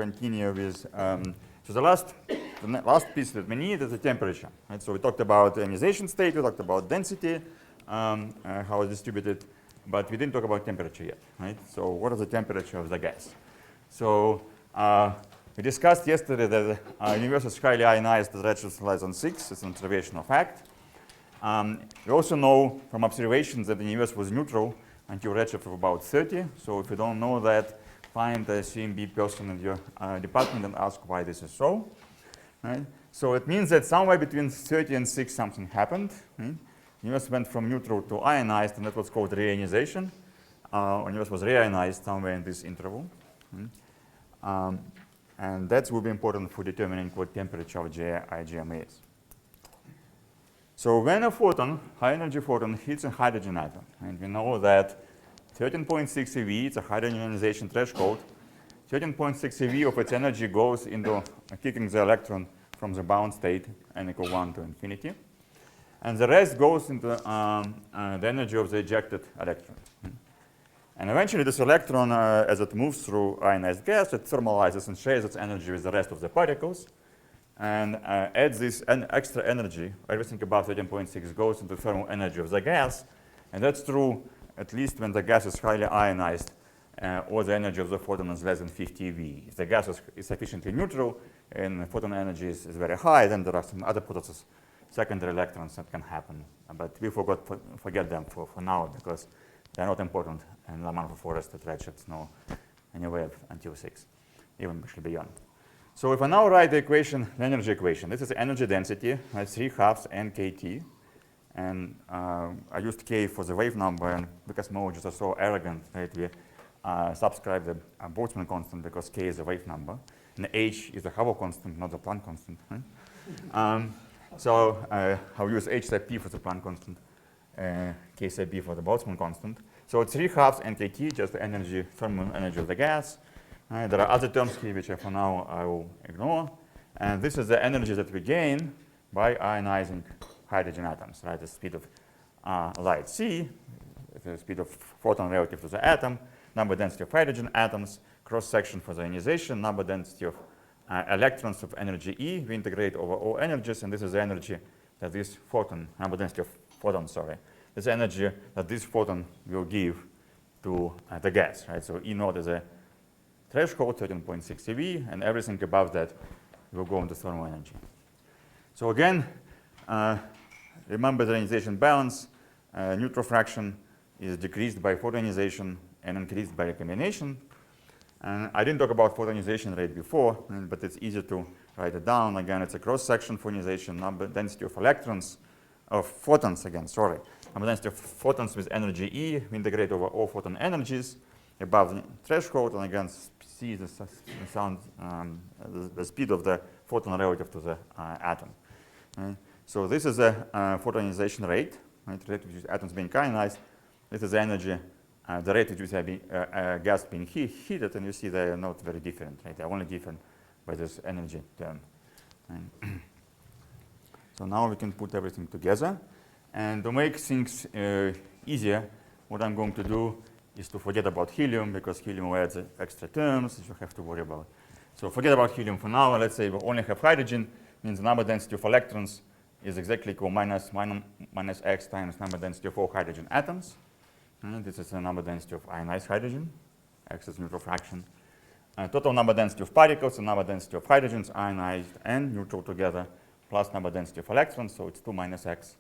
continue with, so the last piece that we need is the temperature. Right? So we talked about ionization state, we talked about density, how it's distributed, but we didn't talk about temperature yet. Right? So what is the temperature of the gas? So we discussed yesterday that the universe is highly ionized at redshift less than 6. It's an observational fact. We also know from observations that the universe was neutral until redshift of about 30. So if you don't know that, find a CMB person in your department and ask why this is so. Right? So it means that somewhere between 30 and 6 something happened. Right? The universe went from neutral to ionized, and that was called reionization. The universe was reionized somewhere in this interval. Right? And that will be important for determining what temperature of IgM is. So when a photon, high-energy photon, hits a hydrogen atom, and we know that 13.6 eV, it's a hydrogen ionization threshold, 13.6 eV of its energy goes into kicking the electron from the bound state, n equal 1 to infinity. And the rest goes into the energy of the ejected electron. And eventually this electron, as it moves through ionized gas, it thermalizes and shares its energy with the rest of the particles, and adds this extra energy. Everything above 13.6 goes into thermal energy of the gas, and that's true at least when the gas is highly ionized or the energy of the photon is less than 50 eV. If the gas is sufficiently neutral and the photon energy is very high, then there are some other processes, secondary electrons that can happen. But we forget them for now because they're not important in Lamarck forest at redshifts, no, anywhere until 6, even actually beyond. So if I now write the equation, the energy equation, this is the energy density, 3/2 nkt. And I used k for the wave number, and because cosmologists are so arrogant, right, we subscribe the Boltzmann constant because k is the wave number, and h is the Hubble constant, not the Planck constant. Right? So I'll use h sub p for the Planck constant, k sub b for the Boltzmann constant. So it's 3/2 nkt, just the energy, thermal energy of the gas. There are other terms here which for now I will ignore. And this is the energy that we gain by ionizing hydrogen atoms, right? The speed of light c, the speed of photon relative to the atom, number density of hydrogen atoms, cross-section for the ionization, number density of electrons of energy E. We integrate over all energies, and this is the energy that this photon, number density of photons, sorry, this energy that this photon will give to the gas, right? So E naught is a threshold, 13.6 eV, and everything above that will go into thermal energy. So again, remember the ionization balance. Neutral fraction is decreased by photoionization and increased by recombination. And I didn't talk about photoionization rate before, but it's easy to write it down. Again, it's a cross-section photonization, number density of electrons, of photons again, sorry. Number density of photons with energy E, we integrate over all photon energies above the threshold, and again, C is the speed of the photon relative to the atom. Right? So this is a photoionization rate, right, related to atoms being ionized. This is the energy, the rate at which gas being heated, and you see they are not very different. Right? They are only different by this energy term. Right? So now we can put everything together. And to make things easier, what I'm going to do is to forget about helium, because helium adds extra terms that you have to worry about. So forget about helium for now. Let's say we only have hydrogen, means the number density of electrons is exactly equal minus x times number density of all hydrogen atoms. And this is the number density of ionized hydrogen. X is neutral fraction. Total number density of particles and number density of hydrogens, ionized and neutral together, plus number density of electrons. So it's 2 minus x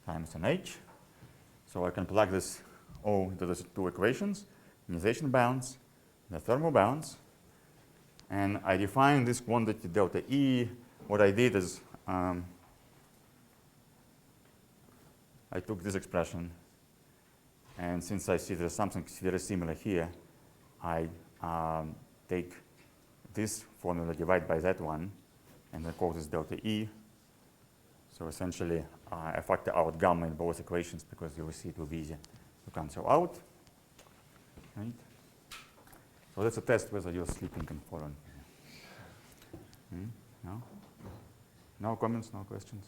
times nh. So I can plug this all into these two equations, ionization balance, the thermal balance. And I define this quantity delta E. What I did is I took this expression, and since I see there's something very similar here, I take this formula, divide by that one, and I call this delta E. So essentially, I factor out gamma in both equations because you will see it will be easy to cancel out. Right? So that's a test whether you're sleeping and falling. No? No comments, no questions?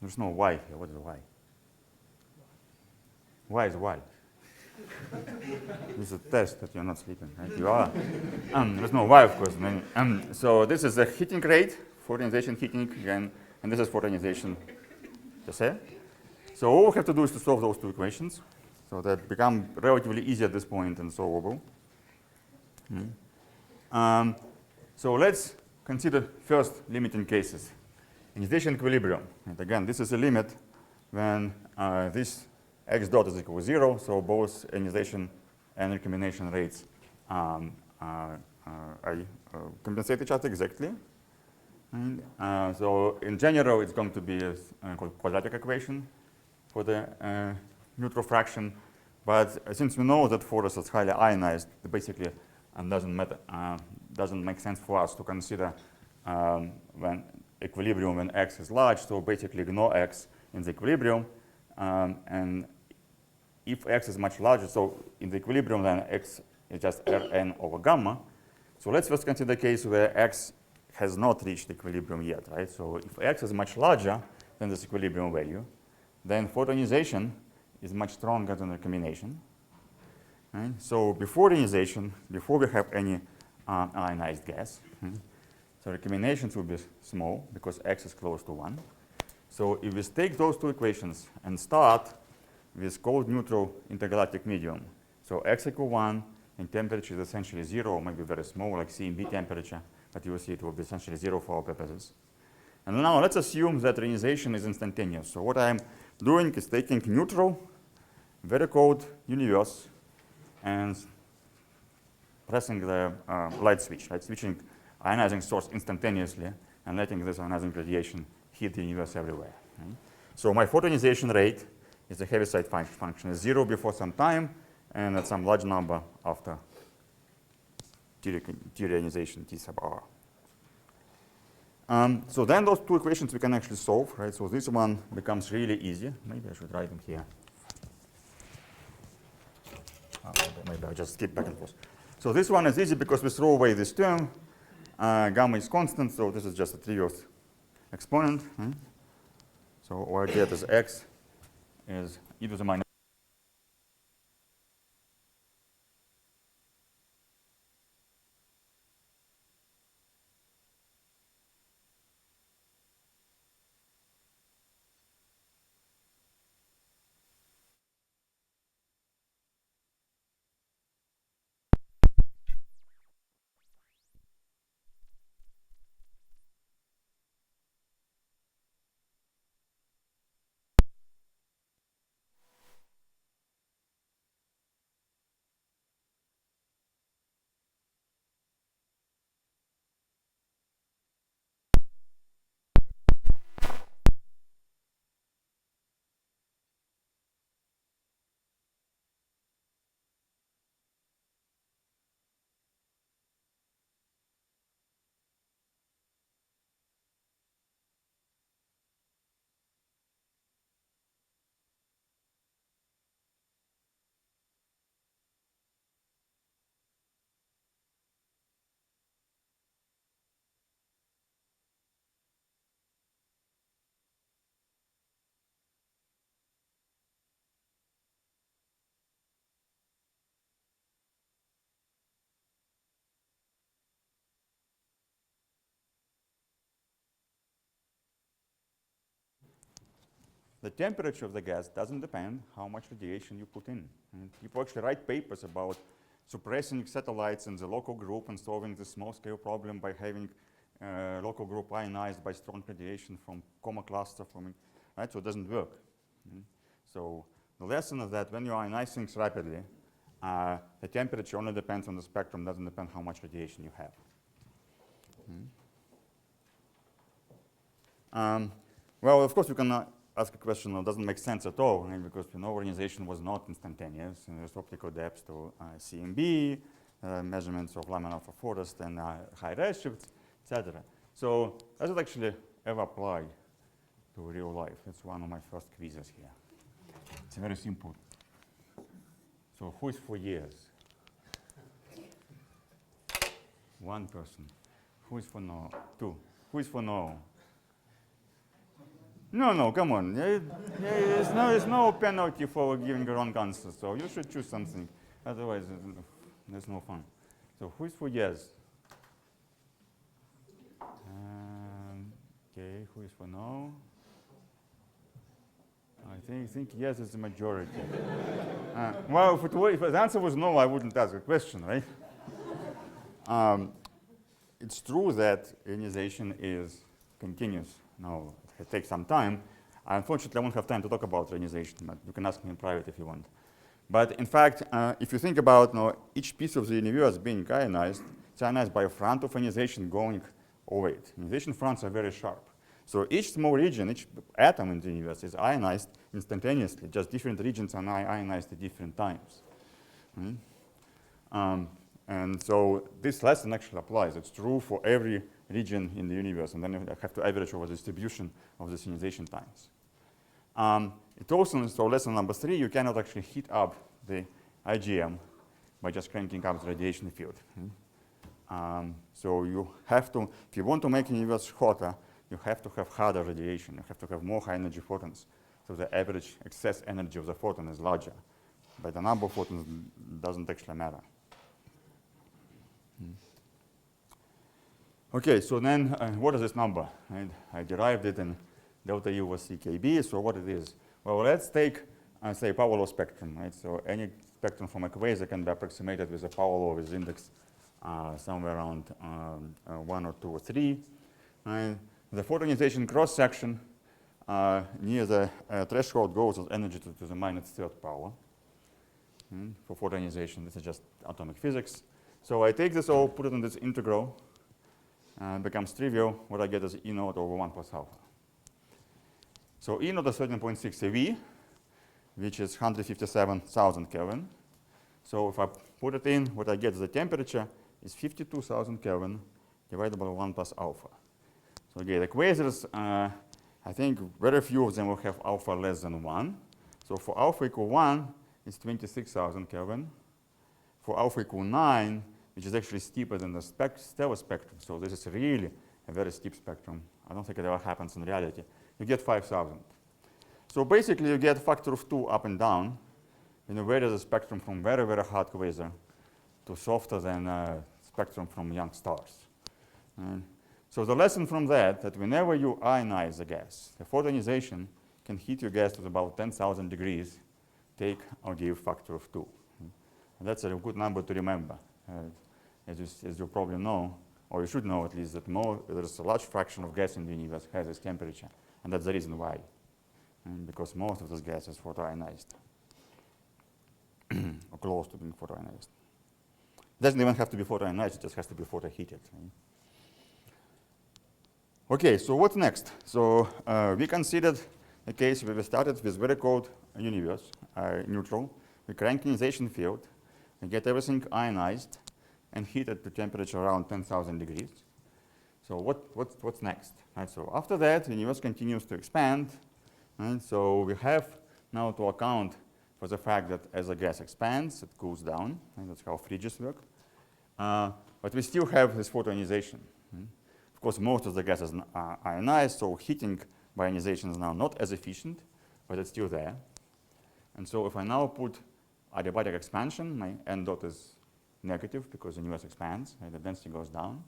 There's no why here. What is why? Why is why? This is a test that you're not sleeping, right? You are. There's no why, of course. So this is the heating rate for ionization heating again, and this is for ionization per se. So all we have to do is to solve those two equations. So that become relatively easy at this point and solvable. So let's consider first limiting cases. Ionization equilibrium. And again, this is a limit when this x dot is equal to 0, so both ionization and recombination rates compensate each other exactly. So in general, it's going to be a quadratic equation for the neutral fraction. But since we know that Forest is highly ionized, it basically doesn't matter. Doesn't make sense for us to consider when equilibrium when x is large. So basically ignore x in the equilibrium. And if x is much larger, so in the equilibrium, then x is just Rn over gamma. So let's first consider a case where x has not reached equilibrium yet, right? So if x is much larger than this equilibrium value, then photoionization is much stronger than recombination. Right? So before ionization, before we have any ionized gas, so recombinations will be small because x is close to 1. So if we take those two equations and start with cold neutral intergalactic medium, so x equal 1 and temperature is essentially 0, maybe very small like CMB temperature, but you will see it will be essentially 0 for our purposes. And now let's assume that ionization is instantaneous. So what I'm doing is taking neutral, very cold universe and pressing the light switch, right? Switching ionizing source instantaneously and letting this ionizing radiation hit the universe everywhere. Right? So my photoionization rate is the Heaviside function. It's 0 before some time and at some large number after T ionization T sub r. So then those two equations we can actually solve, right? So this one becomes really easy. Maybe I should write them here. Maybe I'll just skip back and forth. So this one is easy because we throw away this term. Gamma is constant, so this is just a trivial exponent. So what I get is x is e to the minus. The temperature of the gas doesn't depend how much radiation you put in. And people actually write papers about suppressing satellites in the local group and solving the small-scale problem by having local group ionized by strong radiation from coma cluster forming, right? So it doesn't work. So the lesson is that when you ionize things rapidly, the temperature only depends on the spectrum, doesn't depend how much radiation you have. Well, of course, you can ask a question that doesn't make sense at all, right? Because we know ionization was not instantaneous. And there's optical depth to CMB, measurements of laminar for forest and high redshifts, etc. So does it actually ever apply to real life? That's one of my first quizzes here. It's very simple. So who is for years? One person. Who is for no? Two. Who is for no? No, come on. There's no penalty for giving a wrong answer, so you should choose something. Otherwise, there's no fun. So who is for yes? Okay, who is for no? I think yes is the majority. Well, if the answer was no, I wouldn't ask a question, right? It's true that ionization is continuous. Now, it takes some time. Unfortunately, I won't have time to talk about ionization, but you can ask me in private if you want. But in fact, if you think about each piece of the universe being ionized, it's ionized by a front of ionization going over it. Ionization fronts are very sharp. So each small region, each atom in the universe is ionized instantaneously. Just different regions are ionized at different times. Right? And so this lesson actually applies. It's true for every region in the universe, and then you have to average over the distribution of the ionization times. It also, so lesson number 3, you cannot actually heat up the IgM by just cranking up the radiation field. So you have to, if you want to make the universe hotter, you have to have harder radiation. You have to have more high energy photons. So the average excess energy of the photon is larger. But the number of photons doesn't actually matter. Okay, so then what is this number? Right? I derived it in delta U was CKB, so what it is? Well, let's take, say, power law spectrum. Right? So any spectrum from a quasar can be approximated with a power law with index somewhere around 1 or 2 or 3. Right? The photonization cross-section near the threshold goes as energy to the minus third power. For photonization, this is just atomic physics. So I take this all, put it in this integral, becomes trivial. What I get is E naught over 1 plus alpha. So E naught is 13.6 eV, which is 157,000 Kelvin. So if I put it in, what I get is the temperature is 52,000 Kelvin divided by 1 plus alpha. So again, the quasars, I think very few of them will have alpha less than 1. So for alpha equal 1, it's 26,000 Kelvin. For alpha equal 9, which is actually steeper than the stellar spectrum, so this is really a very steep spectrum. I don't think it ever happens in reality. You get 5,000. So basically, you get a factor of 2 up and down in a very the spectrum from very, very hard quasar to softer than spectrum from young stars. So the lesson from that whenever you ionize a gas, the photonization can heat your gas to about 10,000 degrees, take or give factor of 2. And that's a good number to remember. As you probably know, or you should know at least, that there's a large fraction of gas in the universe has this temperature. And that's the reason why. Because most of this gas is photoionized, or close to being photoionized. It doesn't even have to be photoionized, it just has to be photoheated. Right? Okay, so what's next? So we considered a case where we started with very cold universe, neutral. We crank ionization field, we get everything ionized and heated to temperature around 10,000 degrees. So what's next? Right, so after that, the universe continues to expand. Right, so we have now to account for the fact that as a gas expands, it cools down. Right, that's how fridges work. But we still have this photoionization. Right? Of course, most of the gases are ionized, so heating by ionization is now not as efficient, but it's still there. And so if I now put adiabatic expansion, my n dot is negative because the universe expands, right? The density goes down.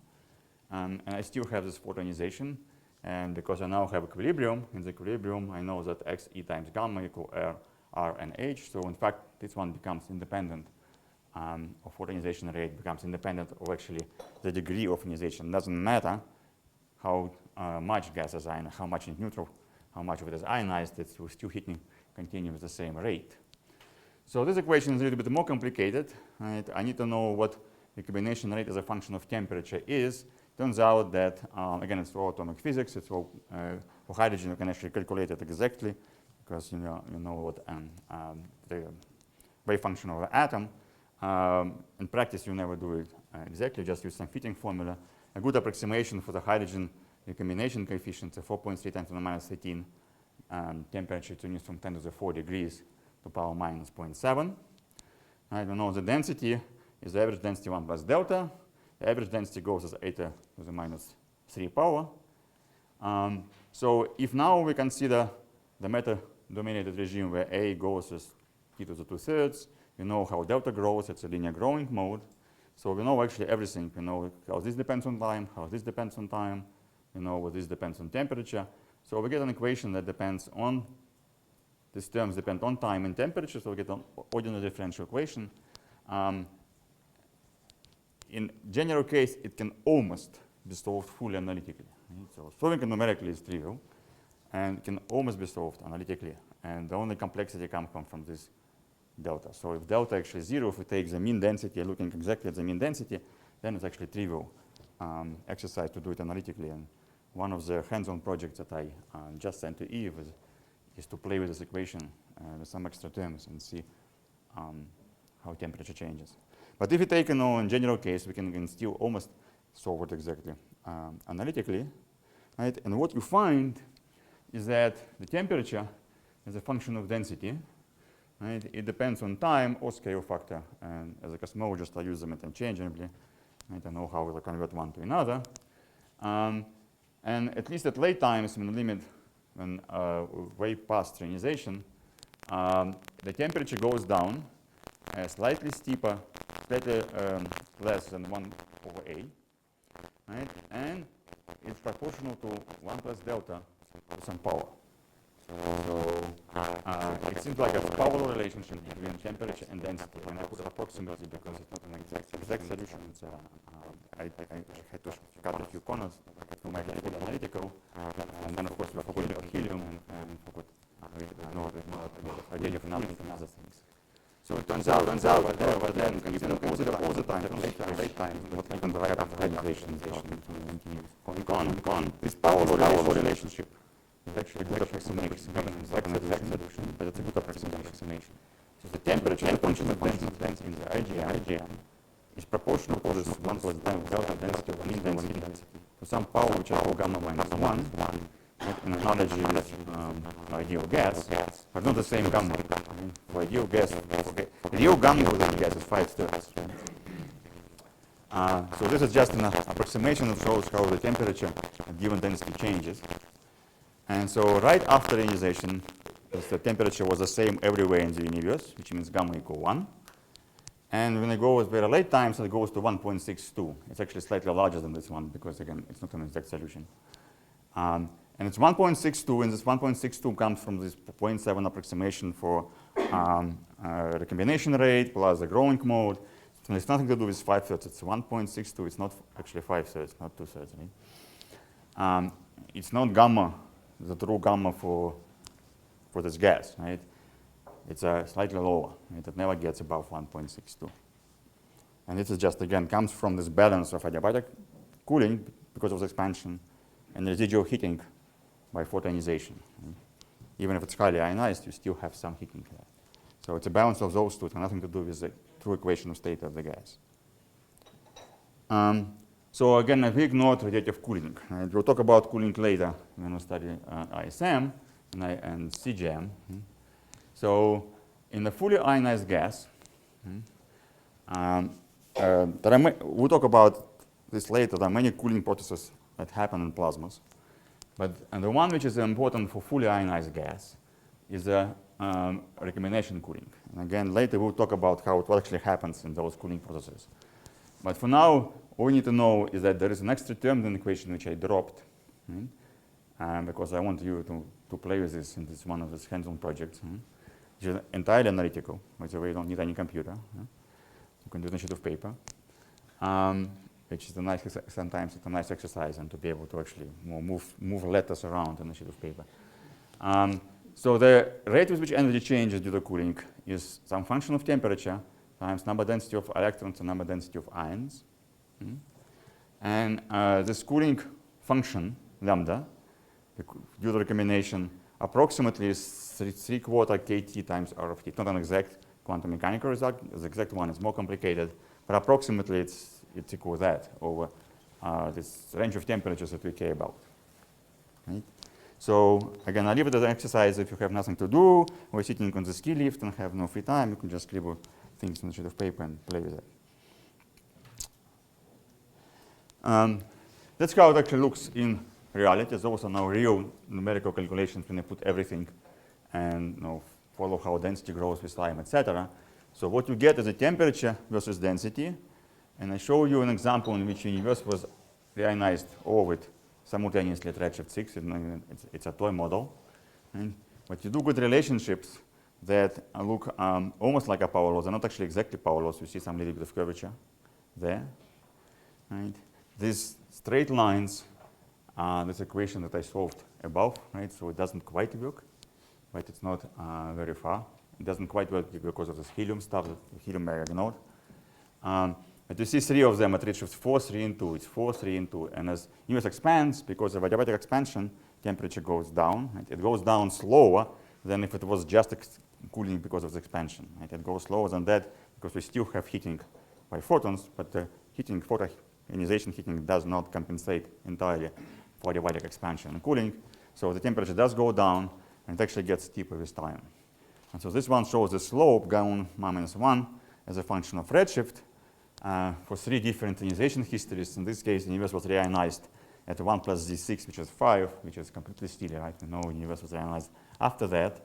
And I still have this photoionization. And because I now have equilibrium, in the equilibrium, I know that x e times gamma equal r and h. So in fact, this one becomes independent of photoionization rate, becomes independent of actually the degree of ionization. It doesn't matter how much gas is ionized, how much is neutral, how much of it is ionized, it's still heating continue with the same rate. So this equation is a little bit more complicated. Right? I need to know what the combination rate as a function of temperature is. Turns out that, again, it's all atomic physics. It's all, for hydrogen, you can actually calculate it exactly because you know what the wave function of the atom. In practice, you never do it exactly, just use some fitting formula. A good approximation for the hydrogen recombination coefficient is 4.3 times 10 to the minus 13. Temperature to from 10 to the 4 degrees to power minus 0.7. I don't know the density is the average density 1 plus delta. The average density goes as eta to the minus 3 power. So if now we consider the meta-dominated regime where A goes as t to the 2/3, we know how delta grows, it's a linear growing mode. So we know actually everything. We know how this depends on time, how this depends on time, we know what this depends on temperature. So we get an equation that depends on, these terms depend on time and temperature, so we get an ordinary differential equation. In general case, it can almost be solved fully analytically. Right? So solving it numerically is trivial, and can almost be solved analytically. And the only complexity comes from this delta. So if delta actually is 0, if we take the mean density, looking exactly at the mean density, then it's actually trivial exercise to do it analytically. And one of the hands-on projects that I just sent to Eve is to play with this equation with some extra terms and see how temperature changes. But if we take in general case, we can still almost solve it exactly analytically. Right? And what you find is that the temperature is a function of density. Right? It depends on time or scale factor. And as a cosmologist, I use them interchangeably. Right? I know how to convert one to another. And at least at late times, when the limit, when way past ionization, the temperature goes down slightly steeper, slightly less than 1/A. Right? And it's proportional to 1 plus delta to some power. So it seems like a power relationship between temperature and density. When I put it approximately, because it's not an exact solution, it's I had to cut a few corners to make it analytical. And then, of course, we forgot helium and forgot idea of numbers and other things. So it turns out, but then you can consider all the time, late time, what happens right after ionization, going on. This power relationship is actually a good approximation, not an exact solution, but it's a good approximation. So the temperature, the function of density in the IGM is proportional to this 1 plus delta density of mean density to some power which I call gamma minus 1. In analogy with ideal gas, but not the same gamma. For ideal gas, real gamma for this gas is 5/3. So this is just an approximation that shows how the temperature at given density changes. And so right after ionization, the temperature was the same everywhere in the universe, which means gamma equal 1. And when it goes very late times, it goes to 1.62. It's actually slightly larger than this one because, again, it's not an exact solution. And it's 1.62, and this 1.62 comes from this 0.7 approximation for recombination rate plus the growing mode. So it's nothing to do with 5/3. It's 1.62. It's not actually 5/3, not 2/3. Right? It's not gamma, the true gamma for this gas. Right? It's slightly lower. Right? It never gets above 1.62. And this is just, again, comes from this balance of adiabatic cooling because of the expansion and residual heating by photoionization. Even if it's highly ionized, you still have some heating there. So it's a balance of those two. It's nothing to do with the true equation of state of the gas. So again, we ignored radiative cooling. Right? We'll talk about cooling later when we study ISM and CGM. So in the fully ionized gas, we'll talk about this later. There are many cooling processes that happen in plasmas. And the one which is important for fully ionized gas is recombination cooling. And again, later we'll talk about what actually happens in those cooling processes. But for now, all we need to know is that there is an extra term in the equation which I dropped, because I want you to play with this in this one of these hands-on projects, which is entirely analytical. By the way, you don't need any computer. You can do it on a sheet of paper. Which is sometimes it's a nice exercise, and to be able to actually move letters around on a sheet of paper. So the rate with which energy changes due to cooling is some function of temperature times number density of electrons and number density of ions. And this cooling function, lambda, due to recombination, approximately is 3/4 kT times R of T. It's not an exact quantum mechanical result. The exact one is more complicated, but approximately it's equal to that over this range of temperatures that we care about. Right? So again, I'll leave it as an exercise. If you have nothing to do, or sitting on the ski lift and have no free time, you can just scribble things on a sheet of paper and play with it. That's how it actually looks in reality. Those are now real numerical calculations when you put everything and follow how density grows with time, etc. So what you get is a temperature versus density. And I show you an example in which the universe was reionized all of it simultaneously at redshift 6. It's a toy model. Right? But you do good relationships that look almost like a power laws. They're not actually exactly power laws. You see some little bit of curvature there. Right? These straight lines are this equation that I solved above. Right? So it doesn't quite work, but it's not very far. It doesn't quite work because of this helium stuff, that helium I ignored. But you see three of them at redshift 4, 3, and 2. It's 4, 3, and 2. And as universe expands, because of adiabatic expansion, temperature goes down. Right? It goes down slower than if it was just cooling because of the expansion. Right? It goes slower than that because we still have heating by photons, but the heating, photoionization heating does not compensate entirely for adiabatic expansion and cooling. So the temperature does go down, and it actually gets steeper with time. And so this one shows the slope down -1 as a function of redshift for 3 different ionization histories. In this case, the universe was reionized at 1 plus Z6, which is 5, which is completely steely, right? We know the universe was ionized after that.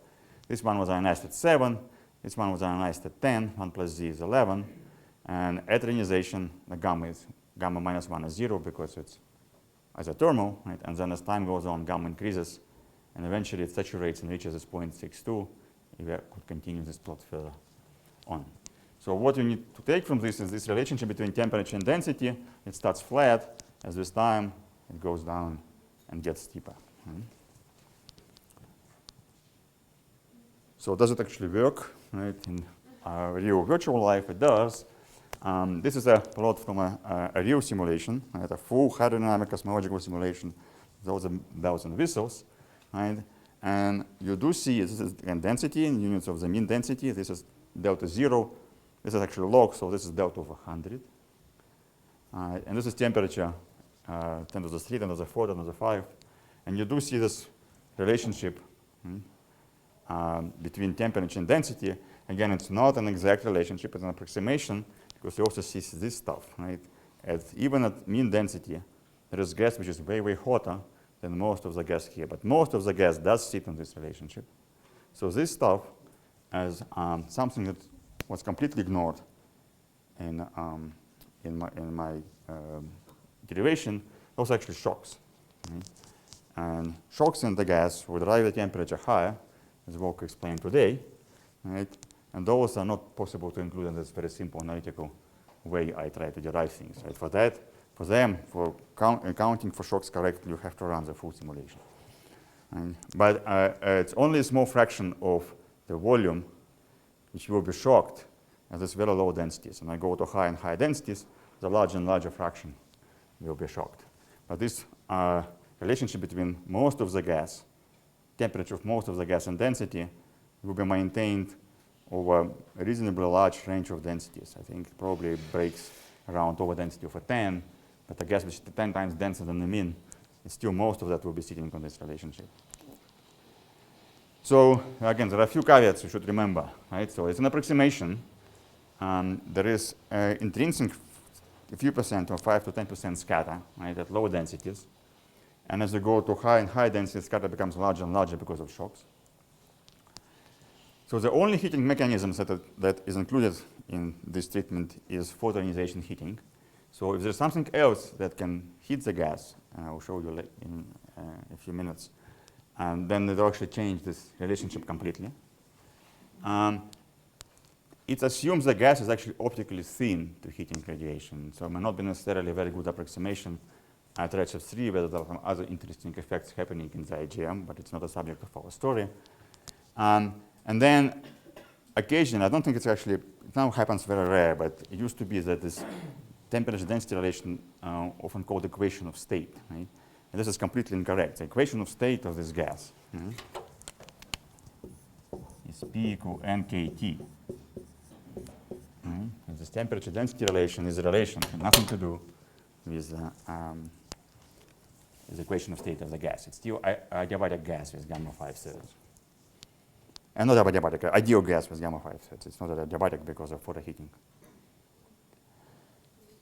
This one was ionized at 7. This one was ionized at 10. 1 plus Z is 11. And at reionization, the gamma -1 is 0 because it's isothermal, right? And then as time goes on, gamma increases, and eventually it saturates and reaches this 0.62. We could continue this plot further on. So what you need to take from this is this relationship between temperature and density. It starts flat. As with time, it goes down and gets steeper. So does it actually work? Right? In real virtual life, it does. This is a plot from a real simulation, right? A full hydrodynamic cosmological simulation. Those are bells and whistles. Right? And you do see this is density in units of the mean density. This is delta 0. This is actually log, so this is delta over 100. And this is temperature, 10 to the 3, 10 to the 4, 10 to the 5. And you do see this relationship between temperature and density. Again, it's not an exact relationship, it's an approximation, because you also see this stuff, right? Even at mean density, there is gas which is way, way hotter than most of the gas here. But most of the gas does sit in this relationship. So this stuff is something that was completely ignored in my derivation. Those are actually shocks. Right? And shocks in the gas would drive the temperature higher, as Walker explained today. Right? And those are not possible to include in this very simple analytical way I try to derive things. Right? For accounting for shocks correctly, you have to run the full simulation. Right? But it's only a small fraction of the volume which will be shocked at this very low densities. And I go to high and high densities, the larger and larger fraction will be shocked. But this relationship between most of the gas, temperature of most of the gas and density will be maintained over a reasonably large range of densities. I think it probably breaks around over density of a 10, but a gas which is 10 times denser than the mean, still most of that will be sitting on this relationship. So again, there are a few caveats you should remember, right? So it's an approximation. There is intrinsic a few percent or 5 to 10% scatter, right, at lower densities. And as you go to high and high density, scatter becomes larger and larger because of shocks. So the only heating mechanism that is included in this treatment is photoionization heating. So if there's something else that can heat the gas, and I will show you in a few minutes, and then it will actually change this relationship completely. It assumes the gas is actually optically thin to heating radiation. So it may not be necessarily a very good approximation at redshift 3, whether there are some other interesting effects happening in the IGM, but it's not a subject of our story. And then occasionally, I don't think it's actually, it now happens very rare, but it used to be that this temperature density relation often called equation of state, right? And this is completely incorrect. The equation of state of this gas is P equal NKT. Right? And this temperature density relation is a relation, nothing to do with the equation of state of the gas. It's still adiabatic gas with gamma 5/3. And not adiabatic, ideal gas with gamma 5/3. It's not adiabatic because of photoheating.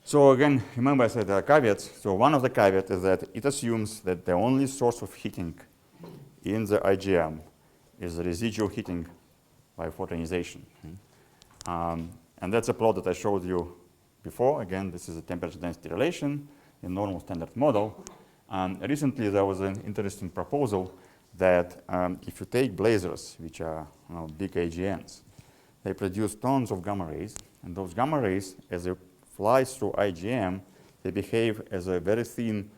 So again, remember I said there are caveats. So one of the caveats is that it assumes that the only source of heating in the IGM is the residual heating by photoionization. And that's a plot that I showed you before. Again, this is a temperature density relation in normal standard model. Recently, there was an interesting proposal that if you take blazars, which are big AGNs, they produce tons of gamma rays. And those gamma rays, as they fly through IGM, they behave as a very thin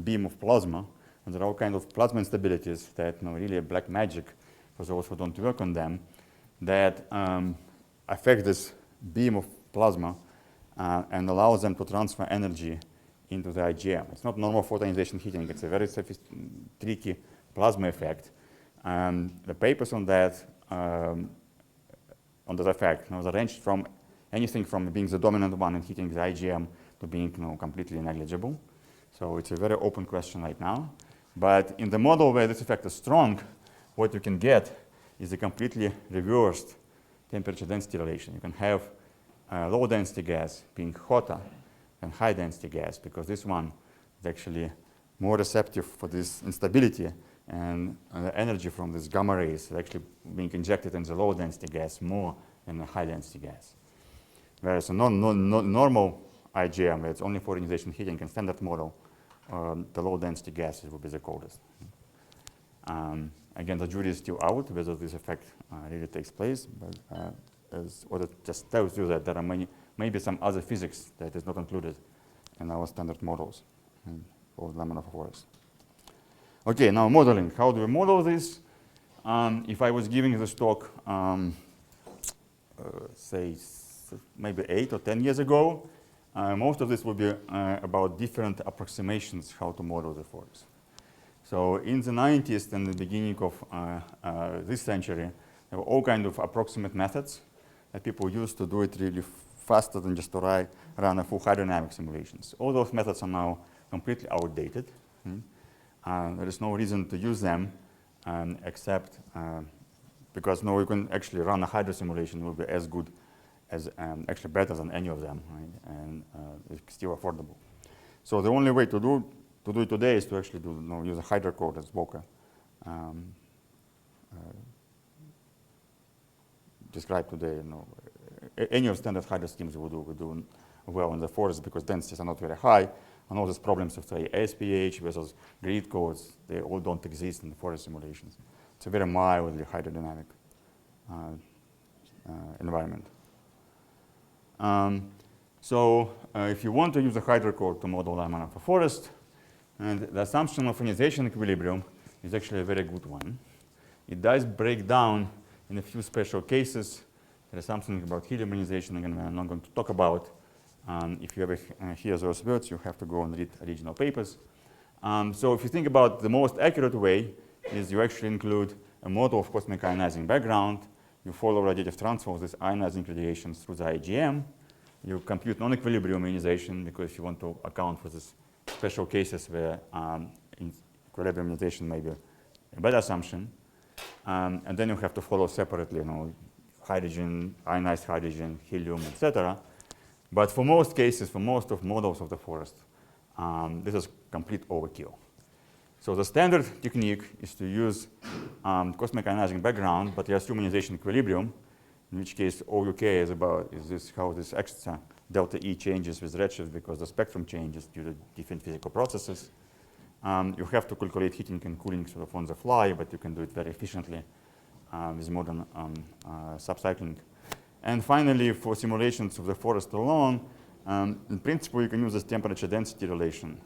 beam of plasma. And there are all kinds of plasma instabilities that really are black magic for those who don't work on them, that affect this beam of plasma and allows them to transfer energy into the IGM. It's not normal photoionization heating. It's a very tricky plasma effect. The papers on that effect they ranged from anything from being the dominant one in heating the IGM to being completely negligible. So it's a very open question right now. But in the model where this effect is strong, what you can get is a completely reversed temperature density relation. You can have low density gas being hotter than high density gas, because this one is actually more receptive for this instability, and the energy from these gamma rays is actually being injected in the low density gas more than the high density gas. Whereas a normal IGM, where it's only for ionization heating and standard model, the low density gases will be the coldest. Again, the jury is still out whether this effect really takes place, but as what it just tells you that there are maybe some other physics that is not included in our standard models for laminar forest. Okay, now modeling. How do we model this? If I was giving this talk, say, maybe 8 or 10 years ago, most of this would be about different approximations how to model the forest. So in the 90s and the beginning of this century, there were all kinds of approximate methods that people used to do it really faster than just to run a full hydrodynamic simulations. All those methods are now completely outdated. There is no reason to use them except because you can actually run a hydro simulation will be as good as actually better than any of them, right? And it's still affordable. So the only way to do it today is to actually use a hydro code as Walker described today. Any of standard hydro schemes will do well in the forest because densities are not very high, and all these problems of say SPH versus grid codes, they all don't exist in the forest simulations. It's a very mildly hydrodynamic environment. So if you want to use a hydro code to model laminar of a forest, and the assumption of ionization equilibrium is actually a very good one. It does break down in a few special cases. There is something about helium ionization, again, I'm not going to talk about. If you ever hear those words, you have to go and read original papers. So if you think about the most accurate way is you actually include a model of cosmic ionizing background. You follow radiative transfer of these ionizing radiations through the IGM. You compute non-equilibrium ionization because you want to account for these special cases where equilibrium ionization may be a better assumption. And then you have to follow separately, hydrogen, ionized hydrogen, helium, etc. But for most cases, for most of models of the forest, this is complete overkill. So the standard technique is to use cosmic ionizing background, but you assume ionization equilibrium, in which case OUK is how this extra delta E changes with redshift because the spectrum changes due to different physical processes. You have to calculate heating and cooling sort of on the fly, but you can do it very efficiently with modern subcycling. And finally, for simulations of the forest alone, in principle, you can use this temperature density relation.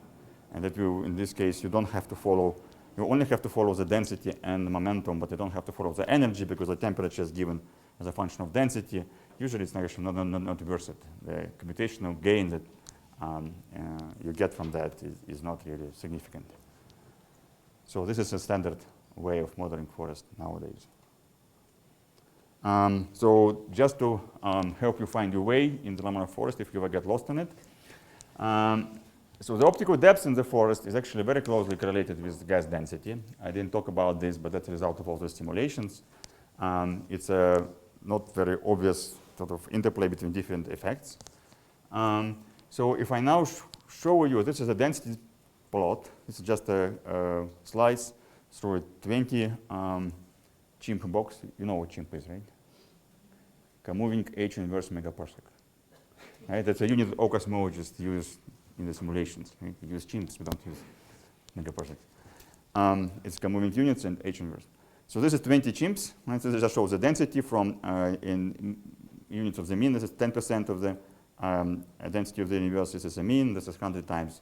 And that will, in this case, you only have to follow the density and the momentum, but you don't have to follow the energy because the temperature is given as a function of density. Usually it's actually not worth it. The computational gain that you get from that is not really significant. So this is a standard way of modeling forest nowadays. So just to help you find your way in the laminar forest if you ever get lost in it. So the optical depth in the forest is actually very closely correlated with gas density. I didn't talk about this, but that's a result of all the simulations. It's a not very obvious sort of interplay between different effects. So if I now show you, this is a density plot. This is just a slice through a 20 chimp box. You know what chimp is, right? Moving H inverse megaparsec. Right? That's a unit that all cosmologists use in the simulations. Right? We use chimps, we don't use megaparsecs. It's moving units and H inverse. So this is 20 chimps. Right? So this just shows the density from in units of the mean. This is 10% of the density of the universe. This is a mean. This is 100 times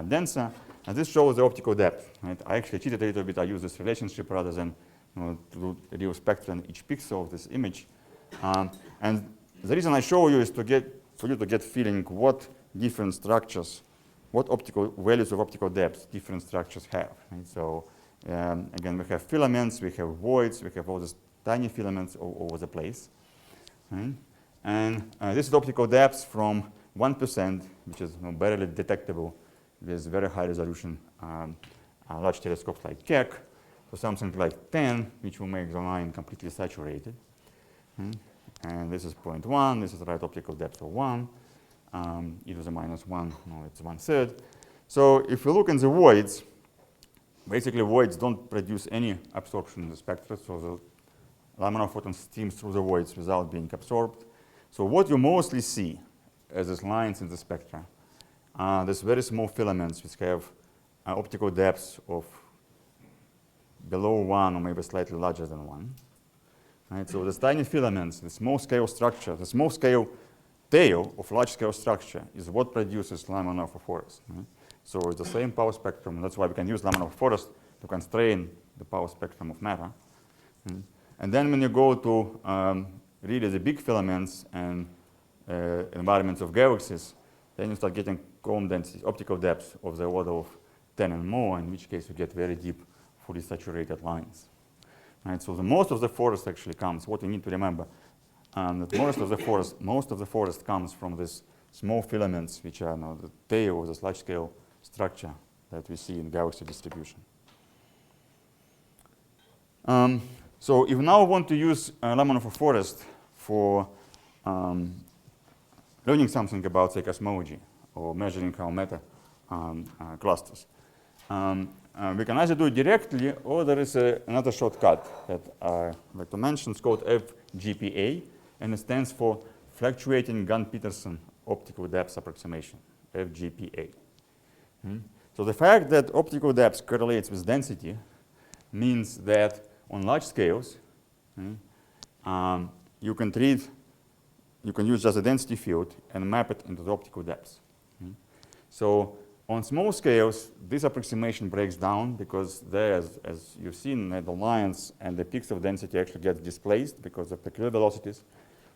denser. And this shows the optical depth. Right? I actually cheated a little bit. I use this relationship rather than to do the real spectrum each pixel of this image. And the reason I show you is for you to get feeling what different structures, what optical values of optical depth different structures have. Right? So again, we have filaments, we have voids, we have all these tiny filaments all over the place. Right? And this is optical depth from 1%, which is barely detectable with very high resolution large telescopes like Keck, to something like 10, which will make the line completely saturated. And this is 0.1, this is the right optical depth of 1. E to the minus 1, no, it's 1/3. So if you look in the voids, basically voids don't produce any absorption in the spectra, so the laminar photon streams through the voids without being absorbed. So what you mostly see as these lines in the spectra are these very small filaments which have optical depths of below 1 or maybe slightly larger than 1. Right? So these tiny filaments, the small scale structure, the small scale tail of large scale structure is what produces laminar phosphorus. Right? So it's the same power spectrum. That's why we can use laminar phosphorus to constrain the power spectrum of matter. And then when you go to really the big filaments and environments of galaxies, then you start getting Coulomb density, optical depth of the order of 10 and more, in which case you get very deep, fully saturated lines. Right, so most of the forest actually comes. What we need to remember, that most of the forest comes from these small filaments, which are the tail of this large-scale structure that we see in galaxy distribution. So if we now want to use laminar forest for learning something about, say, cosmology or measuring our matter clusters, we can either do it directly, or there is another shortcut that I like to mention. It's called FGPA, and it stands for Fluctuating Gunn-Peterson Optical Depth Approximation, FGPA. So the fact that optical depth correlates with density means that on large scales, you can use just a density field and map it into the optical depth. So on small scales, this approximation breaks down because there, as you've seen, the lines and the peaks of density actually get displaced because of peculiar velocities.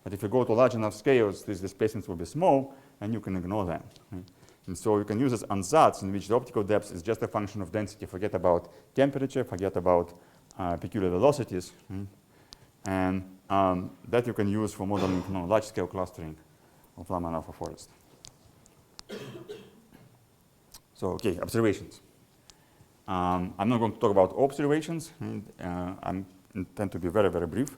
But if you go to large enough scales, these displacements will be small, and you can ignore them. And so you can use this ansatz in which the optical depth is just a function of density. Forget about temperature, forget about peculiar velocities. And that you can use for modeling large-scale clustering of laminar forest. So, okay, observations. I'm not going to talk about observations. I intend to be very, very brief.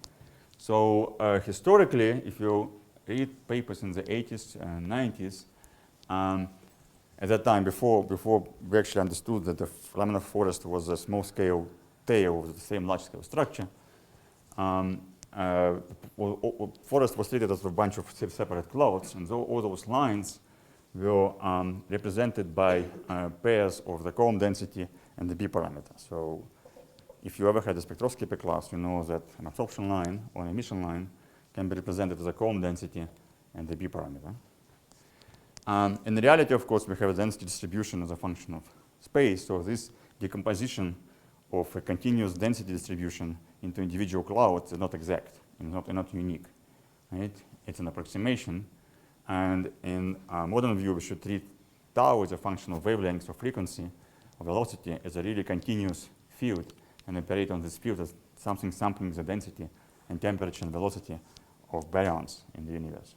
So, historically, if you read papers in the 80s and 90s, at that time, before we actually understood that the laminar forest was a small-scale tail of the same large-scale structure, forest was treated as a bunch of separate clouds, and all those lines were represented by pairs of the Coulomb density and the B parameter. So if you ever had a spectroscopy class, you know that an absorption line or an emission line can be represented as a Coulomb density and the B parameter. In reality, of course, we have a density distribution as a function of space. So this decomposition of a continuous density distribution into individual clouds is not exact and not unique. Right? It's an approximation. And in modern view, we should treat tau as a function of wavelength or frequency or velocity as a really continuous field and operate on this field as something sampling the density and temperature and velocity of baryons in the universe.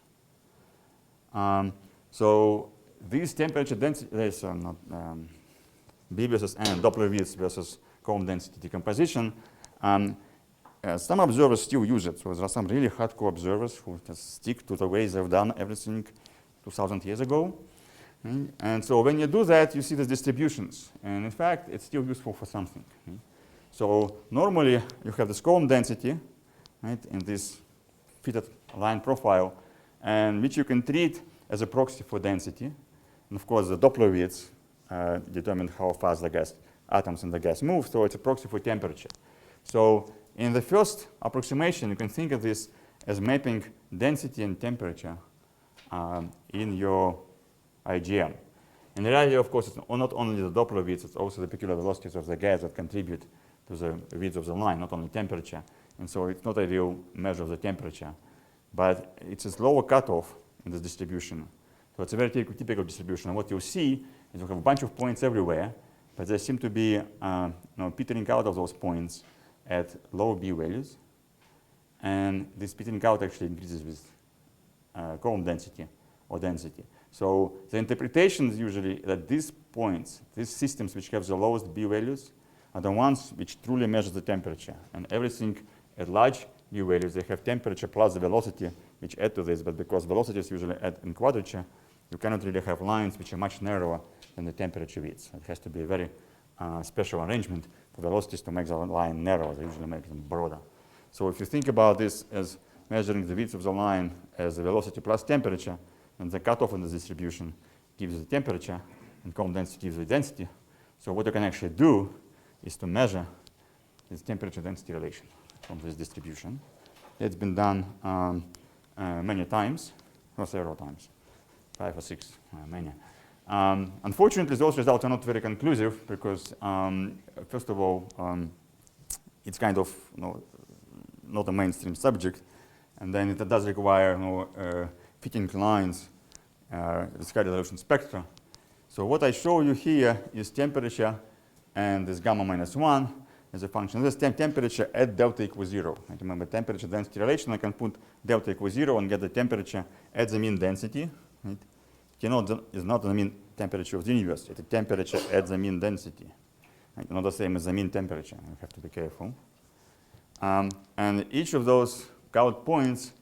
So these temperature density, there's B versus N, Doppler width versus Coulomb density decomposition. Some observers still use it. So there are some really hardcore observers who just stick to the way they've done everything 2,000 years ago. And so when you do that, you see the distributions. And in fact, it's still useful for something. So normally, you have this column density, right, in this fitted line profile, and which you can treat as a proxy for density. And of course, the Doppler widths determine how fast the gas atoms in the gas move, so it's a proxy for temperature. So in the first approximation, you can think of this as mapping density and temperature in your IGM. In reality, of course, it's not only the Doppler widths, it's also the peculiar velocities of the gas that contribute to the width of the line, not only temperature. And so it's not a real measure of the temperature, but it's a lower cutoff in this distribution. So it's a very typical distribution. And what you'll see is you have a bunch of points everywhere, but they seem to be petering out of those points at low B values. And this petering out actually increases with column density or density. So the interpretation is usually that these points, these systems which have the lowest B values, are the ones which truly measure the temperature. And everything at large B values, they have temperature plus the velocity, which add to this. But because velocities usually add in quadrature, you cannot really have lines which are much narrower than the temperature widths. It has to be a very special arrangement for velocities to make the line narrow. They usually make them broader. So if you think about this as measuring the width of the line as the velocity plus temperature, and the cutoff in the distribution gives the temperature, and column density gives the density. So what you can actually do is to measure this temperature-density relation from this distribution. It's been done many times, or several times, 5 or 6, many. Unfortunately, those results are not very conclusive because, first of all, it's kind of not a mainstream subject, and then it does require fitting lines with high resolution spectra. So what I show you here is temperature and this gamma minus 1 as a function. This temperature at delta equals 0. And remember, temperature density relation, I can put delta equals 0 and get the temperature at the mean density. Right? It's not the mean temperature of the universe, it's the temperature at the mean density. Right? Not the same as the mean temperature. You have to be careful. And each of those colored points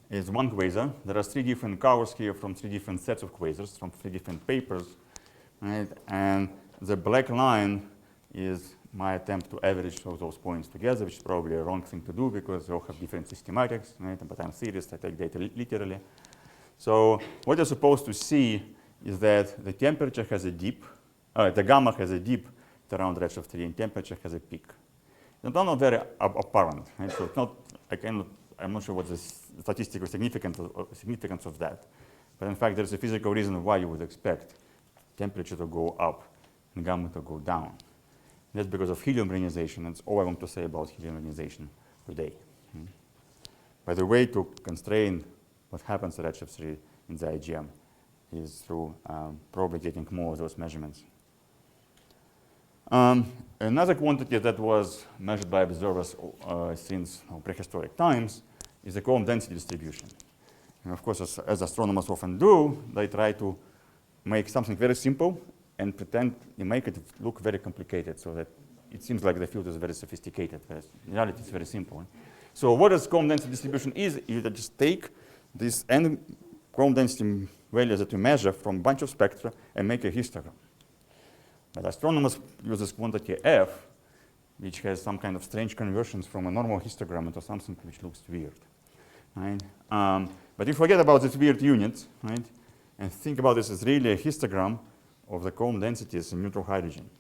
is one quasar. There are 3 different colors here from 3 different sets of quasars, from 3 different papers. Right? And the black line is my attempt to average all those points together, which is probably a wrong thing to do because they all have different systematics. Right? But I'm serious, I take data literally. So what you're supposed to see is that the temperature has a dip, the gamma has a dip at around redshift 3, and temperature has a peak. It's not very apparent. Right? So it's not, I'm not sure what the statistical significance of that. But in fact, there's a physical reason why you would expect temperature to go up and gamma to go down. That's because of helium ionization. That's all I want to say about helium ionization today. By the way to constrain what happens at redshift 3 in the IGM is through probably getting more of those measurements. Another quantity that was measured by observers since prehistoric times is the column density distribution. And of course, as astronomers often do, they try to make something very simple and pretend they make it look very complicated so that it seems like the field is very sophisticated. In reality, it's very simple. So what is column density distribution is, you just take this n column density values that you measure from a bunch of spectra and make a histogram. But astronomers use this quantity f, which has some kind of strange conversions from a normal histogram into something which looks weird. Right? But you forget about this weird unit, right? And think about this as really a histogram of the column densities in neutral hydrogen.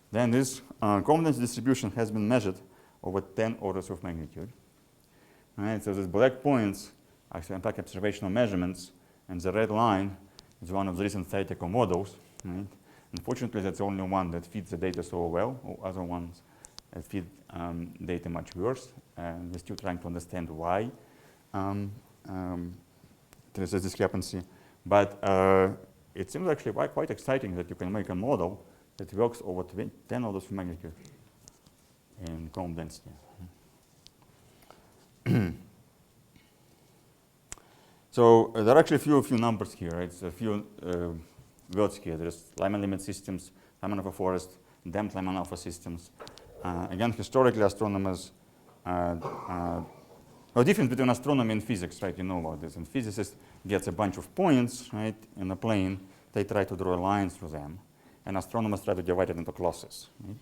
Then this column density distribution has been measured over 10 orders of magnitude. Right? So these black points are in fact observational measurements, and the red line is one of the recent theoretical models. Right? Unfortunately, that's the only one that fits the data so well. All other ones fit data much worse, and we're still trying to understand why there's a discrepancy. But it seems actually quite exciting that you can make a model that works over 10 orders of magnitude in column density. So there are actually a few numbers here. Right? It's a few words here. There's Lyman limit systems, Lyman alpha forest, damped Lyman alpha systems. Again, historically, astronomers, the difference between astronomy and physics, right? You know about this. And physicist gets a bunch of points, right, in a plane, they try to draw a line through them, and astronomers try to divide it into classes. Right?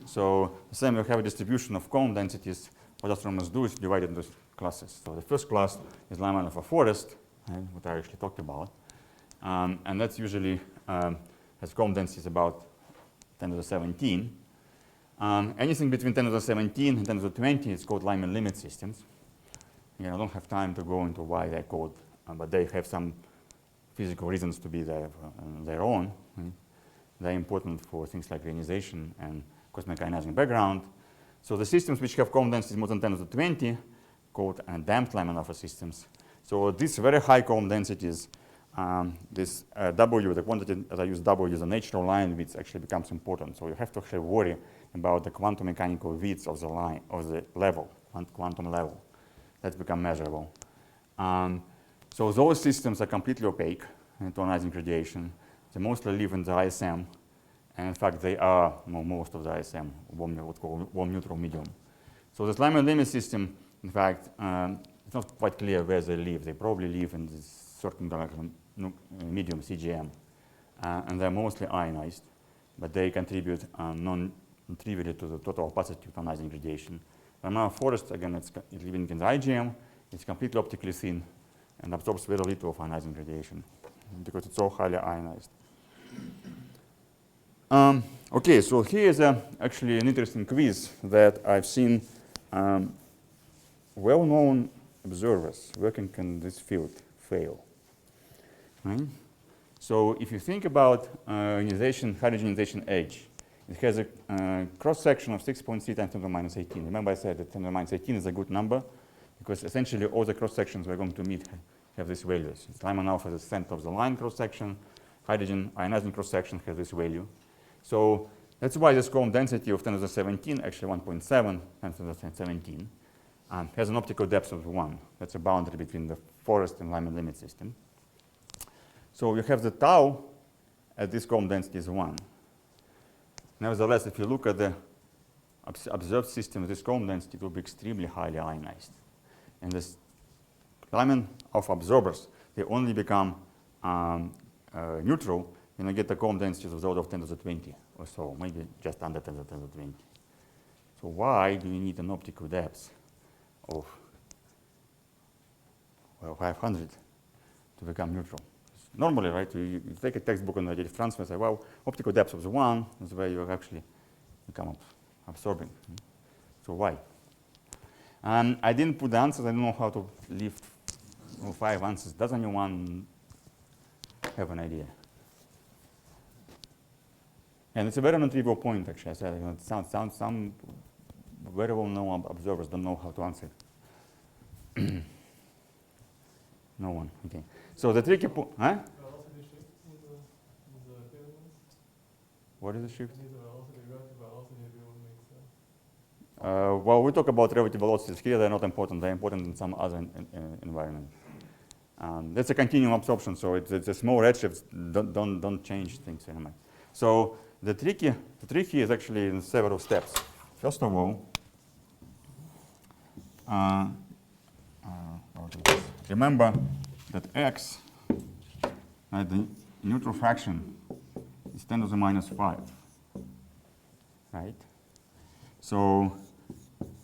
So the same, you have a distribution of cone densities. What astronomers do is divide it into classes. So the first class is line of a forest, right, what I actually talked about. And that's usually has cone densities about 10 to the 17. Anything between 10 to the 17 and 10 to the 20 is called Lyman limit systems. Again, I don't have time to go into why they're called, but they have some physical reasons to be there on their own. Right? They're important for things like ionization and cosmic ionizing background. So the systems which have cone densities more than 10 to the 20, called damped Lyman alpha systems. So these very high cone densities, this W, the quantity as I use W as a natural line width actually becomes important. So you have to have worry about the quantum mechanical width of the line, of the level, quantum level. That's become measurable. So those systems are completely opaque to ionizing radiation. They mostly live in the ISM, and in fact they are most of the ISM, what's called warm neutral medium. So this Lyman limit system, in fact, it's not quite clear where they live. They probably live in this certain galactic medium, CGM, and they're mostly ionized, but they contribute non-trivially to the total opacity of ionizing radiation. Fermilab forest, again, it's living in the IGM. It's completely optically thin and absorbs very little of ionizing radiation because it's so highly ionized. Okay, so here is actually an interesting quiz that I've seen well-known observers working in this field fail. Right? So if you think about ionization, hydrogen ionization edge, it has a cross-section of 6.3 times 10 to the minus 18. Remember I said that 10 to the minus 18 is a good number because essentially all the cross-sections we're going to meet have these values. Lyman alpha is the center of the line cross-section. Hydrogen ionizing cross-section has this value. So that's why this cone density of 10 to the 17, actually 1.7 times 10 to the 17, has an optical depth of 1. That's a boundary between the forest and Lyman limit system. So you have the tau at this cone density is 1. Nevertheless, if you look at the observed system, this cone density will be extremely highly ionized. And this Lyman alpha absorbers, they only become neutral when you get the cone densities of the order of 10 to the 20 or so, maybe just under 10 to the 20. So why do you need an optical depth of, well, 500 to become neutral? Normally, right, you take a textbook on radiative transfer and say, well, optical depth of 1 is where you actually become absorbing. So why? I didn't put the answers. I don't know how to leave 5 answers. Does anyone have an idea? And it's a very non-trivial point, actually. I said, some very well-known observers don't know how to answer. No one. Okay. So the tricky point, huh? What is the shift? Well, we talk about relative velocities here. They're not important. They're important in some other environment. That's a continuum absorption, so it's a small redshifts. Don't change things anymore. So the trick here is actually in several steps. First of all, remember that x, the neutral fraction, is 10 to the minus 5, right? So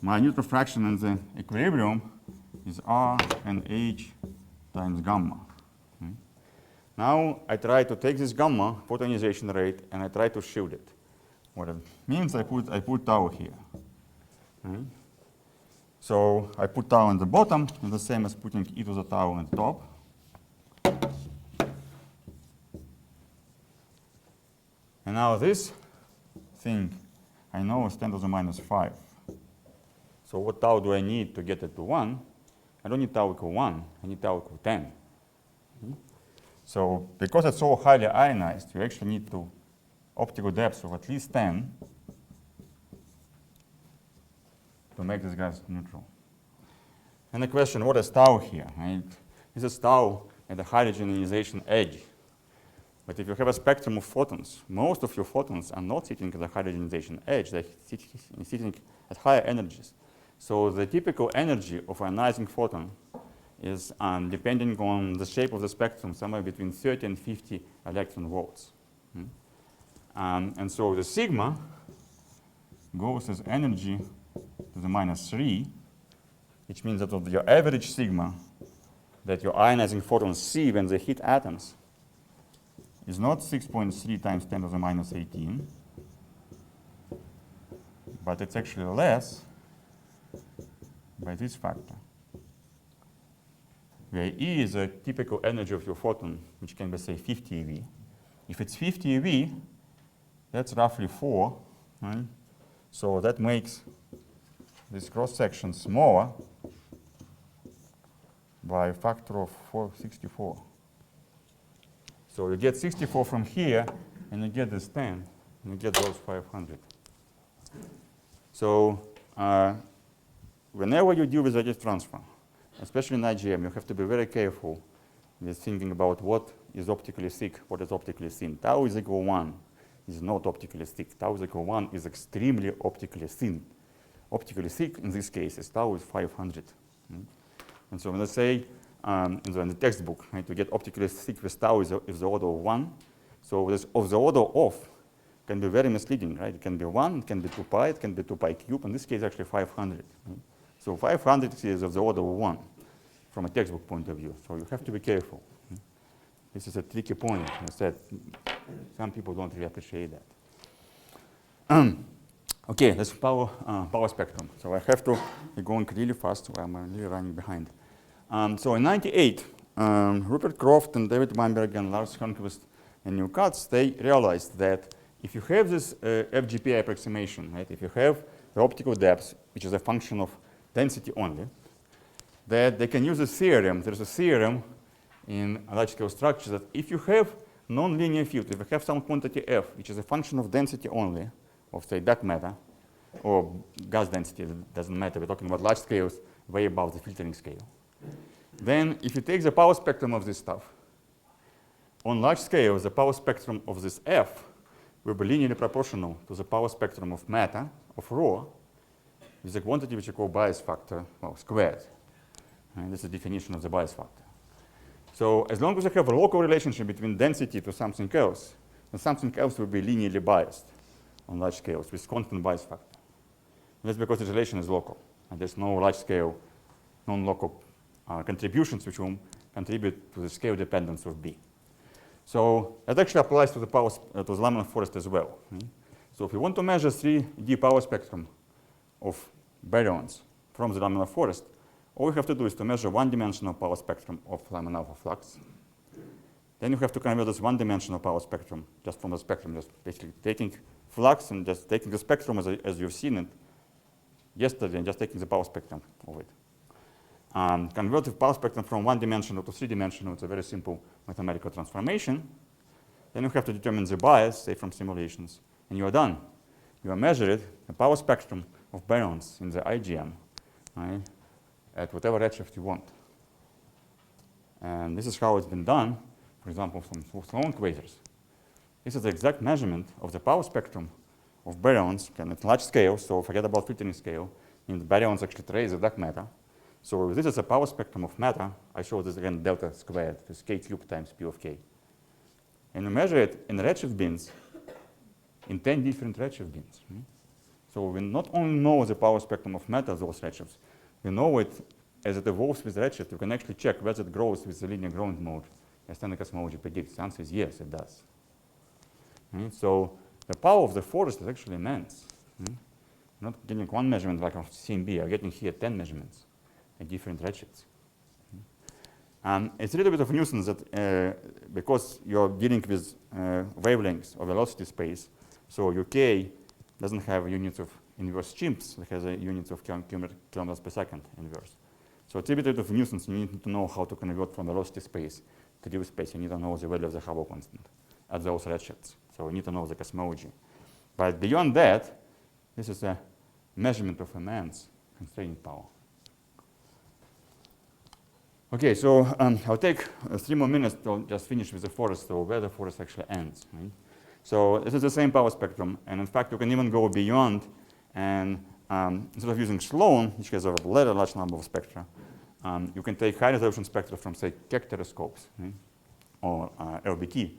my neutral fraction in the equilibrium is r and h times gamma. Okay? Now I try to take this gamma, photoionization rate, and I try to shield it. What it means, I put tau here. Okay? So I put tau on the bottom, and the same as putting e to the tau on the top. And now this thing I know is 10 to the minus 5. So what tau do I need to get it to 1? I don't need tau equal 1. I need tau equal 10. So because it's so highly ionized, you actually need to optical depth of at least 10 to make this gas neutral. And the question, what is tau here? Right? This is tau at the hydrogen ionization edge. But if you have a spectrum of photons, most of your photons are not sitting at the hydrogen ionization edge. They're sitting at higher energies. So the typical energy of an ionizing photon is depending on the shape of the spectrum, somewhere between 30 and 50 electron volts. And so the sigma goes as energy to the -3, which means that of your average sigma that your ionizing photons see when they hit atoms is not 6.3 times 10 to the -18, but it's actually less by this factor, where E is a typical energy of your photon, which can be, say, 50 eV. If it's 50 eV, that's roughly 4, right? So that makes this cross-section smaller by a factor of 64. So you get 64 from here, and you get this 10, and you get those 500. So whenever you deal with radius transfer, especially in IGM, you have to be very careful with thinking about what is optically thick, what is optically thin. Tau is equal 1 is not optically thick. Tau is equal 1 is extremely optically thin. Optically thick in this case is tau is 500. And so when I say in the textbook, right, to get optically thick with tau is the order of 1. So this of the order of can be very misleading, right? It can be 1, it can be 2 pi, it can be 2 pi cube. In this case, actually 500. Right? So 500 is of the order of 1 from a textbook point of view. So you have to be careful. This is a tricky point. I said some people don't really appreciate that. Okay, that's power spectrum. So I have to be going really fast, or I'm really running behind. So in '98, Rupert Croft and David Weinberg and Lars Hörnquist and New Katz, they realized that if you have this FGP approximation, right, if you have the optical depth, which is a function of density only, that they can use a theorem. There's a theorem in large-scale structures that if you have non-linear field, if you have some quantity f, which is a function of density only, of say dark matter, or gas density, it doesn't matter, we're talking about large scales way above the filtering scale. Then if you take the power spectrum of this stuff, on large scale, the power spectrum of this f will be linearly proportional to the power spectrum of matter, of rho, with a quantity which you call bias factor, well, squared. And this is the definition of the bias factor. So as long as you have a local relationship between density to something else, then something else will be linearly biased on large scales with constant bias factor. And that's because the relation is local. And there's no large scale, non-local contributions which will contribute to the scale dependence of B. So that actually applies to the power to the laminar forest as well. So if you want to measure 3D power spectrum of baryons from the laminar forest, all you have to do is to measure one-dimensional power spectrum of laminar alpha flux. Then you have to convert this one-dimensional power spectrum just from the spectrum, just basically taking flux and just taking the spectrum as you've seen it yesterday and just taking the power spectrum of it. Convert the power spectrum from one-dimensional to three-dimensional. It's a very simple mathematical transformation. Then you have to determine the bias, say from simulations, and you are done. You have measured the power spectrum of baryons in the IGM, right, at whatever redshift you want. And this is how it's been done, for example, from Sloan quasars. This is the exact measurement of the power spectrum of baryons at large scale, so forget about filtering scale. And the baryons actually trace the dark matter. So if this is a power spectrum of matter, I show this again delta squared, this k cubed times p of k. And we measure it in redshift bins, in 10 different redshift bins. So we not only know the power spectrum of matter, those redshifts, we know it as it evolves with redshift. We can actually check whether it grows with the linear growing mode, as standard cosmology predicts. The answer is yes, it does. So the power of the forest is actually immense. You're not getting one measurement like of CMB, you're getting here 10 measurements at different redshifts. It's a little bit of a nuisance that because you're dealing with wavelengths or velocity space, so your k doesn't have units of inverse chimps, it has a units of kilometers per second inverse. So it's a bit of a nuisance. You need to know how to convert from velocity space to Dewey space. You need to know the value of the Hubble constant at those redshifts. So you need to know the cosmology. But beyond that, this is a measurement of immense constraining power. Okay, so I'll take 3 more minutes to just finish with the forest, so where the forest actually ends. Right? So this is the same power spectrum, and in fact, you can even go beyond and instead of using Sloan, which has a very large number of spectra, you can take high resolution spectra from, say, Keck telescopes, or LBT.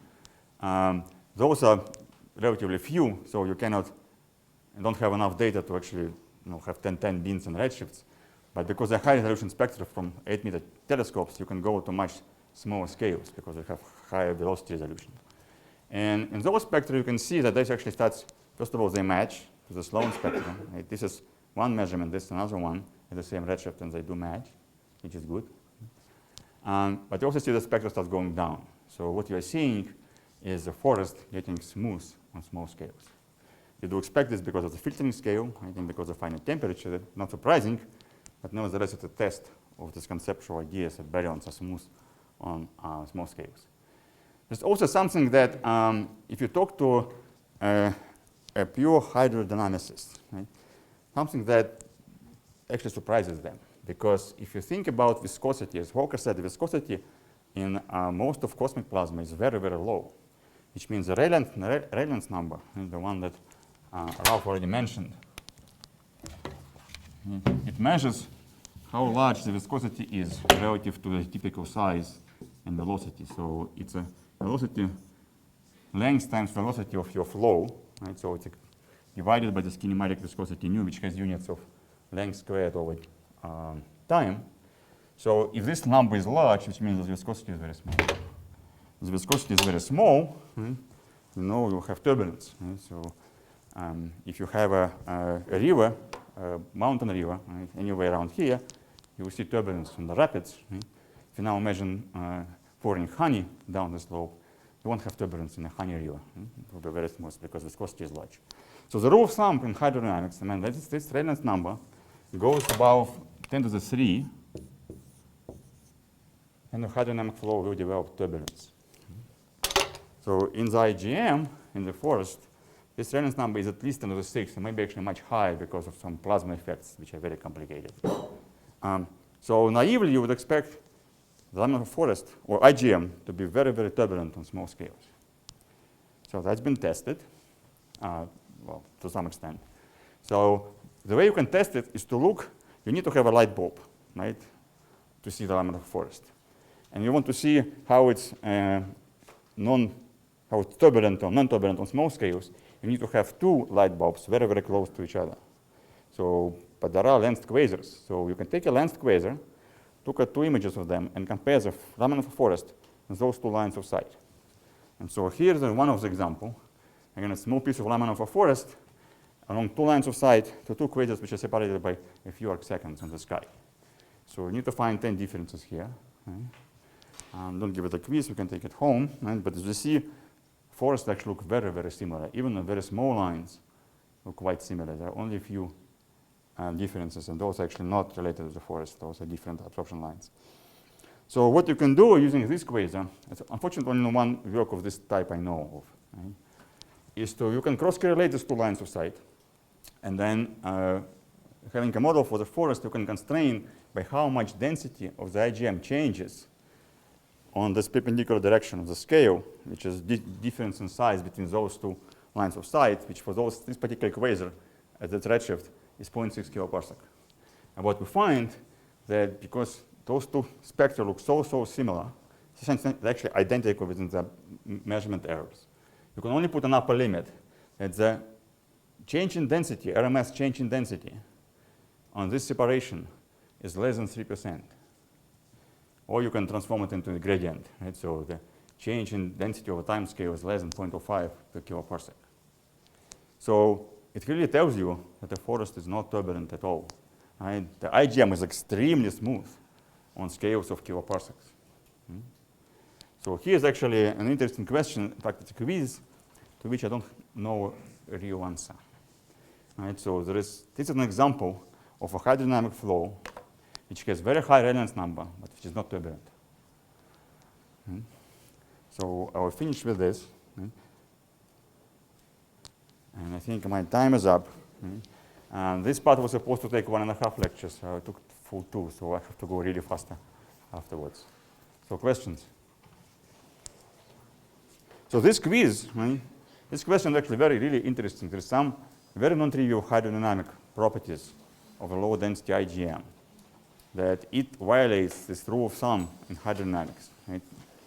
Those are relatively few, so you don't have enough data to actually have 10 beams and redshifts. But because they're high resolution spectra from 8-meter telescopes, you can go to much smaller scales because they have higher velocity resolution. And in those spectra, you can see that this actually starts, first of all, they match to the Sloan spectrum. Right? This is one measurement, this is another one at the same redshift, and they do match, which is good. But you also see the spectra starts going down. So what you are seeing is the forest getting smooth on small scales. You do expect this because of the filtering scale, I think because of finite temperature, not surprising, but nevertheless it's a test of this conceptual ideas that baryons are smooth on small scales. There's also something that if you talk to a pure hydrodynamicist, right, something that actually surprises them. Because if you think about viscosity, as Walker said, the viscosity in most of cosmic plasma is very, very low, which means the Rayleigh number, the one that Ralph already mentioned, it measures how large the viscosity is relative to the typical size and velocity. So it's a velocity length times velocity of your flow, right? So it's divided by this kinematic viscosity nu, which has units of length squared over time. So if this number is large, which means the viscosity is very small. If the viscosity is very small, right, you have turbulence. Right? So if you have a river, a mountain river, right, anywhere around here, you will see turbulence from the rapids. Right? If you now imagine pouring honey down the slope, you won't have turbulence in a honey river. Right? It will be very smooth because viscosity is large. So the rule of thumb in hydrodynamics, this Rayleigh number goes above 10 to the 3, and the hydrodynamic flow will develop turbulence. So in the IGM, in the forest, this Rayleigh number is at least 10 to the 6, and maybe actually much higher because of some plasma effects, which are very complicated. So naively, you would expect the laminar forest, or IGM, to be very, very turbulent on small scales. So that's been tested, well, to some extent. So the way you can test it is to look, you need to have a light bulb, right, to see the laminar forest. And you want to see how it's turbulent or non-turbulent on small scales. You need to have two light bulbs very, very close to each other. So, but there are lensed quasars. So you can take a lensed quasar, look at two images of them, and compare the laminar forest with those two lines of sight. And so here's one of the example. Again, a small piece of laminar forest along two lines of sight to two quasars which are separated by a few arc seconds in the sky. So you need to find 10 differences here. Right? Don't give it a quiz, you can take it home. Right? But as you see, forests actually look very, very similar. Even the very small lines look quite similar. There are only a few differences, and those are actually not related to the forest. Those are different absorption lines. So what you can do using this quasar, it's unfortunately only one work of this type I know of, right, is you can cross-correlate these two lines of sight, and then having a model for the forest, you can constrain by how much density of the IGM changes on this perpendicular direction of the scale, which is difference in size between those two lines of sight, which for this particular quasar at its redshift is 0.6 kiloparsec. And what we find that because those two spectra look so similar, they're actually identical within the measurement errors. You can only put an upper limit that the change in density, RMS change in density on this separation is less than 3%. Or you can transform it into a gradient, right? So the change in density over time scale is less than 0.05 per kiloparsec. So it really tells you that the forest is not turbulent at all. Right? The IGM is extremely smooth on scales of kiloparsecs. So here's actually an interesting question. In fact, it's a quiz to which I don't know a real answer. Right? So this is an example of a hydrodynamic flow which has very high Rayleigh number, but which is not turbulent. So I will finish with this. And I think my time is up. And this part was supposed to take 1.5 lectures. I took full 2, so I have to go really faster afterwards. So questions? So this quiz, right, this question is actually really interesting. There's some very non-trivial hydrodynamic properties of a low density IGM. that it violates this rule of thumb in hydrodynamics. Right?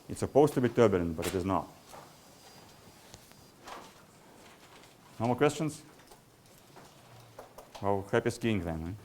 It's supposed to be turbulent, but it is not. No more questions? Well, happy skiing then. Right?